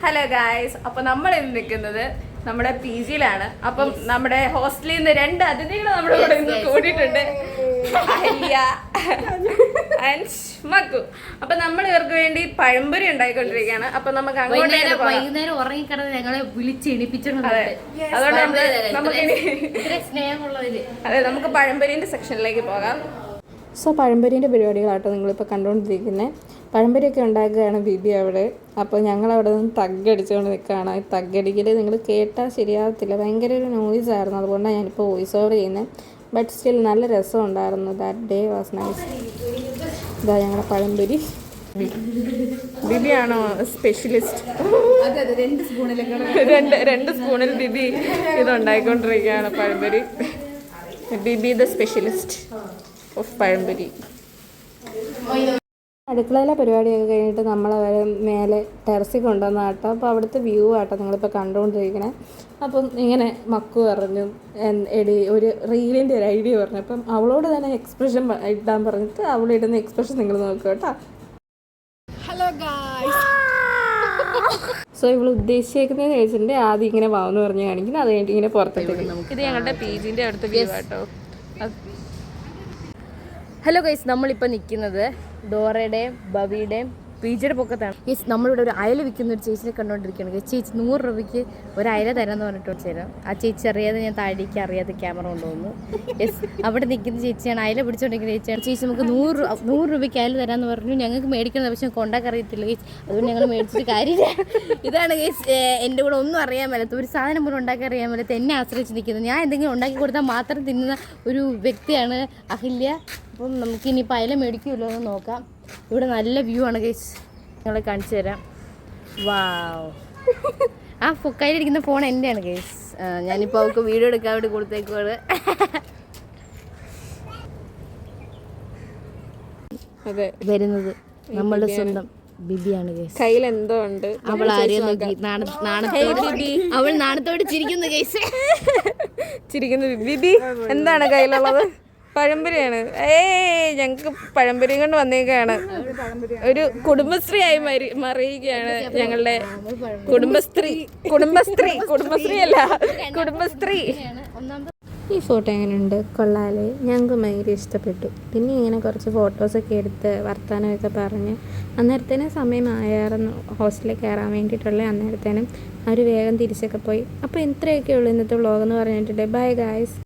Hello guys, അപ്പൊ നമ്മൾ ഇന്ന് നിൽക്കുന്നത് നമ്മുടെ PG-യിലാണ്. അപ്പം നമ്മുടെ ഹോസ്റ്റലിൽ നിന്ന് 2 അതിഥികൾ നമ്മുടെ കൂടെ ഇന്ന് കൂടിയിട്ടുണ്ട്, അഹല്യ ആൻഡ് മക്കു. അപ്പൊ നമ്മൾ ഇവർക്ക് വേണ്ടി പഴംപൊരി ഉണ്ടായിക്കൊണ്ടിരിക്കുകയാണ്. അപ്പൊ നമുക്ക് വൈകുന്നേരം ഉറങ്ങിക്കിടന്ന് ഞങ്ങളെ വിളിച്ചെണിപ്പിച്ചിട്ടുണ്ട്. അതുകൊണ്ട് അതെ, നമുക്ക് പഴംപൊരിന്റെ സെക്ഷനിലേക്ക് പോകാം. സോ പഴംപൊരിൻ്റെ പരിപാടികളാട്ടോ നിങ്ങളിപ്പോൾ കണ്ടുകൊണ്ടിരിക്കുന്നത്. പഴംപൊരിയൊക്കെ ഉണ്ടാക്കുകയാണ് ബിബി അവിടെ. അപ്പോൾ ഞങ്ങളവിടെ നിന്ന് തഗ്ഗടിച്ചുകൊണ്ട് നിൽക്കുകയാണ്. ഈ തഗ്ഗടിക്കൽ നിങ്ങൾ കേട്ടാൽ ശരിയാകത്തില്ല, ഭയങ്കര ഒരു നോയിസ് ആയിരുന്നു. അതുകൊണ്ടാണ് ഞാനിപ്പോൾ വോയിസ് ഓവർ ചെയ്യുന്നത്. ബട്ട് സ്റ്റിൽ നല്ല രസം ഉണ്ടായിരുന്നു. That day was nice. ഇതാ ഞങ്ങളുടെ പഴംപൊരി. ബിബിയാണോ സ്പെഷ്യലിസ്റ്റ്? രണ്ട് സ്പൂണിൽ ബിബി ഇതുണ്ടായിക്കൊണ്ടിരിക്കുകയാണ് പഴംപൊരി. ബിബി ദ സ്പെഷ്യലിസ്റ്റ് ഓഫ് പഴംപൊരി. അടുക്കളയിലെ പരിപാടിയൊക്കെ കഴിഞ്ഞിട്ട് നമ്മളവരെ മേലെ ടെറസിൽ കൊണ്ടുവന്ന ആട്ടോ. അപ്പോൾ അവിടുത്തെ വ്യൂ ആട്ടോ നിങ്ങളിപ്പോൾ കണ്ടുകൊണ്ടിരിക്കണേ. അപ്പം ഇങ്ങനെ മക്കു പറഞ്ഞു, എടി ഒരു റീലിൻ്റെ ഒരു ഐഡിയ പറഞ്ഞു. അപ്പം അവളോട് തന്നെ എക്സ്പ്രഷൻ ഇടാൻ പറഞ്ഞിട്ട് അവളിടുന്ന എക്സ്പ്രഷൻ നിങ്ങൾ നോക്കുക കേട്ടോ. Hello guys. സോ ഇവൾ ഉദ്ദേശിക്കുന്നതെന്ന് ചോദിച്ചിട്ടുണ്ട് ആദ്യം ഇങ്ങനെ വാവെന്ന് പറഞ്ഞ് കാണിക്കുന്നത്, അത് കഴിഞ്ഞിട്ട് ഇങ്ങനെ പുറത്തേക്ക്. ഇത് ഞങ്ങളുടെ PG-ൻ്റെ അടുത്ത വ്യൂ ആട്ടോ. ഹലോ ഗൈസ്, നമ്മളിപ്പോൾ നിൽക്കുന്നത് ഡോറയുടെയും ബവിയുടെയും PG-യുടെ പൊക്കത്താണ്. ഗൈസ്, നമ്മളിവിടെ ഒരു അയല വിൽക്കുന്ന ഒരു ചേച്ചിനെ കണ്ടുകൊണ്ടിരിക്കുകയാണ്. ഗൈസ്, ചേച്ചി 100 രൂപയ്ക്ക് ഒരു അയല തരാമെന്ന് പറഞ്ഞിട്ട് തരാം. ആ ചേച്ചി അറിയാതെ ഞാൻ താഴേക്ക് അറിയാതെ ക്യാമറ കൊണ്ടുവന്നു. യെസ്, അവിടെ നിൽക്കുന്ന ചേച്ചിയാണ്, അയല പിടിച്ചുകൊണ്ടിരിക്കുന്ന ചേച്ചിയാണ്. ചേച്ചി നമുക്ക് 100 രൂപയ്ക്ക് അയല തരാമെന്ന് പറഞ്ഞു. ഞങ്ങൾക്ക് മേടിക്കണം, പക്ഷെ കൊണ്ടാക്കാൻ അറിയത്തില്ല ഗൈസ്. അതുകൊണ്ട് ഞങ്ങൾ മേടിച്ചിട്ട് കാര്യമില്ല. ഇതാണ് ഗൈസ്, എൻ്റെ കൂടെ ഒന്നും അറിയാൻ മേലത്ത്, ഒരു സാധനം പോലും ഉണ്ടാക്കാൻ അറിയാൻ മേലത്ത് എന്നെ ആശ്രയിച്ച് നിൽക്കുന്നത്. ഞാൻ എന്തെങ്കിലും ഉണ്ടാക്കി കൊടുത്താൽ മാത്രം തിന്നുന്ന ഒരു വ്യക്തിയാണ് അഹല്യ. അപ്പം നമുക്കിനിയിപ്പോൾ അയല മേടിക്കുമല്ലോ എന്ന് നോക്കാം. ഇവിടെ നല്ല വ്യൂ ആണ് ഗൈസ്, നിങ്ങളെ കാണിച്ചു തരാം. വാവ്, ആ കയ്യിലിരിക്കുന്ന ഫോൺ എൻ്റെയാണ് ഗൈസ്. ഞാനിപ്പോൾ അവൾക്ക് വീഡിയോ എടുക്കാൻ വേണ്ടി കൊടുത്തേക്കുവാണ്. അതെ, വരുന്നത് നമ്മളുടെ സ്വന്തം ബിബിയാണ് ഗൈസ്. കയ്യിൽ എന്തോ ഉണ്ട്. അവൾ ആരെയും നോക്കി അവൾ നാണത്തോട് ചിരിക്കുന്നു ഗൈസ്. ചിരിക്കുന്നു. ബിബി എന്താണ് കയ്യിലുള്ളത്? പഴംപൊരിയാണ്. ഞങ്ങൾക്ക് പഴംപൊരിയും കൊണ്ട് വന്നേക്കാണ്. ഒരു കുടുംബശ്രീ ആയി മറിയുകയാണ് ഞങ്ങളുടെ കുടുംബശ്രീ അല്ല, കുടുംബശ്രീ. ഈ ഫോട്ടോ എങ്ങനെയുണ്ട്? കൊള്ളാലേ, ഞങ്ങൾക്ക് ഭയങ്കര ഇഷ്ടപ്പെട്ടു. പിന്നെ ഇങ്ങനെ കുറച്ച് ഫോട്ടോസൊക്കെ എടുത്ത് വർത്തമാനമൊക്കെ പറഞ്ഞ് അന്നേരത്തേനും സമയമായിരുന്നു ഹോസ്റ്റലിൽ കയറാൻ വേണ്ടിയിട്ടുള്ള. അന്നേരത്തേനും അവർ വേഗം തിരിച്ചൊക്കെ പോയി. അപ്പോൾ ഇത്രയൊക്കെ ഉള്ളൂ ഇന്നത്തെ വ്ളോഗ് എന്ന് പറഞ്ഞിട്ടുണ്ട്. Bye guys.